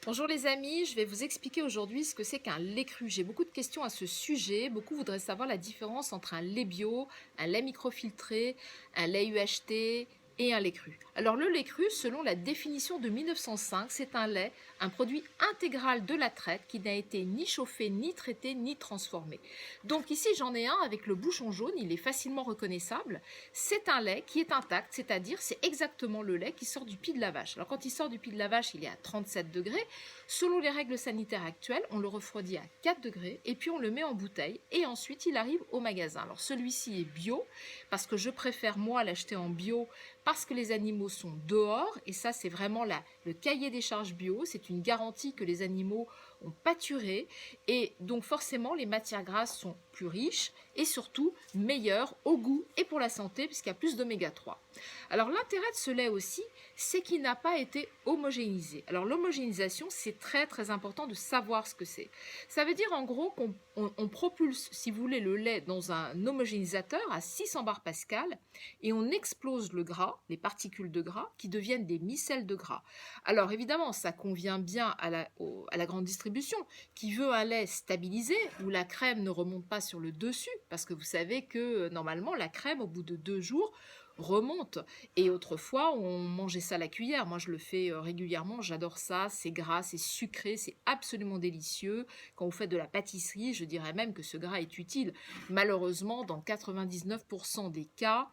Bonjour les amis, je vais vous expliquer aujourd'hui ce que c'est qu'un lait cru. J'ai beaucoup de questions à ce sujet. Beaucoup voudraient savoir la différence entre un lait bio, un lait microfiltré, un lait UHT et un lait cru. Alors le lait cru, selon la définition de 1905, c'est un lait, un produit intégral de la traite qui n'a été ni chauffé, ni traité, ni transformé. Donc ici j'en ai un avec le bouchon jaune, il est facilement reconnaissable. C'est un lait qui est intact, c'est-à-dire c'est exactement le lait qui sort du pied de la vache. Alors quand il sort du pied de la vache, il est à 37 degrés. Selon les règles sanitaires actuelles, on le refroidit à 4 degrés et puis on le met en bouteille et ensuite il arrive au magasin. Alors celui-ci est bio parce que je préfère moi l'acheter en bio parce que les animaux sont dehors et ça c'est vraiment le cahier des charges bio, c'est une garantie que les animaux ont pâturé et donc forcément les matières grasses sont plus riches et surtout meilleures au goût et pour la santé puisqu'il y a plus d'oméga 3. Alors l'intérêt de ce lait aussi, c'est qu'il n'a pas été homogénéisé. Alors l'homogénéisation, c'est très très important de savoir ce que c'est. Ça veut dire en gros qu'on propulse, si vous voulez, le lait dans un homogénéisateur à 600 bar Pascal et on explose le gras, les particules de gras, qui deviennent des micelles de gras. Alors évidemment, ça convient bien à la grande distribution qui veut un lait stabilisé où la crème ne remonte pas sur le dessus, parce que vous savez que normalement la crème, au bout de 2 jours, remonte. Et autrefois, on mangeait ça à la cuillère. Moi, je le fais régulièrement. J'adore ça. C'est gras, c'est sucré, c'est absolument délicieux. Quand vous faites de la pâtisserie, je dirais même que ce gras est utile. Malheureusement, dans 99% des cas,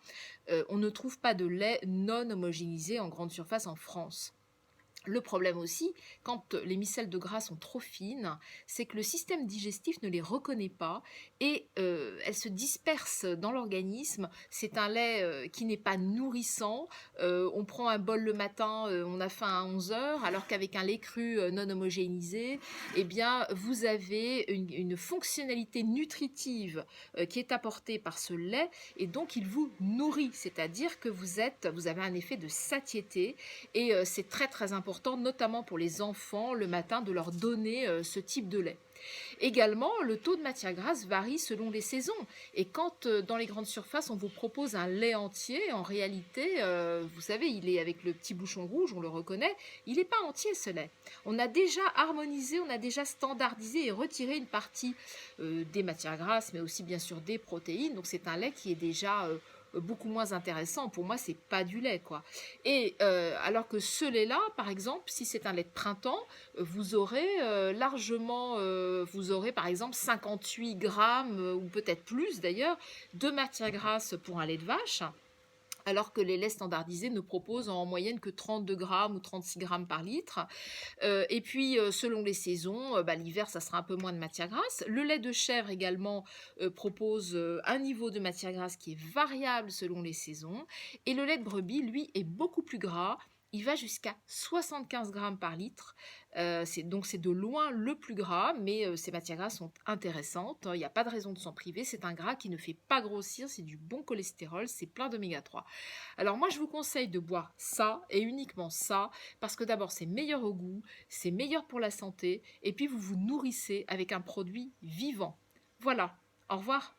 on ne trouve pas de lait non homogénéisé en grande surface en France. Le problème aussi, quand les micelles de gras sont trop fines, c'est que le système digestif ne les reconnaît pas et elles se dispersent dans l'organisme. C'est un lait qui n'est pas nourrissant. On prend un bol le matin, on a faim à 11 heures, alors qu'avec un lait cru non homogénéisé, eh bien, vous avez une fonctionnalité nutritive qui est apportée par ce lait et donc il vous nourrit, c'est-à-dire que vous avez un effet de satiété et c'est très très important, notamment pour les enfants, le matin, de leur donner ce type de lait. Également, le taux de matière grasse varie selon les saisons. Et quand dans les grandes surfaces, on vous propose un lait entier, en réalité, vous savez, il est avec le petit bouchon rouge, on le reconnaît, il n'est pas entier ce lait. On a déjà harmonisé, on a déjà standardisé et retiré une partie des matières grasses, mais aussi bien sûr des protéines. Donc c'est un lait qui est déjà beaucoup moins intéressant. Pour moi, c'est pas du lait, quoi. Et alors que ce lait-là, par exemple, si c'est un lait de printemps, vous aurez largement, vous aurez par exemple 58 grammes, ou peut-être plus d'ailleurs, de matière grasse pour un lait de vache, alors que les laits standardisés ne proposent en moyenne que 32 grammes ou 36 grammes par litre. Et puis, selon les saisons, l'hiver, ça sera un peu moins de matière grasse. Le lait de chèvre également propose un niveau de matière grasse qui est variable selon les saisons. Et le lait de brebis, lui, est beaucoup plus gras. Il va jusqu'à 75 grammes par litre. Donc c'est de loin le plus gras, mais ces matières grasses sont intéressantes. Il n'y a pas de raison de s'en priver. C'est un gras qui ne fait pas grossir, c'est du bon cholestérol, c'est plein d'oméga 3. Alors moi, je vous conseille de boire ça et uniquement ça, parce que d'abord, c'est meilleur au goût, c'est meilleur pour la santé, et puis vous vous nourrissez avec un produit vivant. Voilà, au revoir.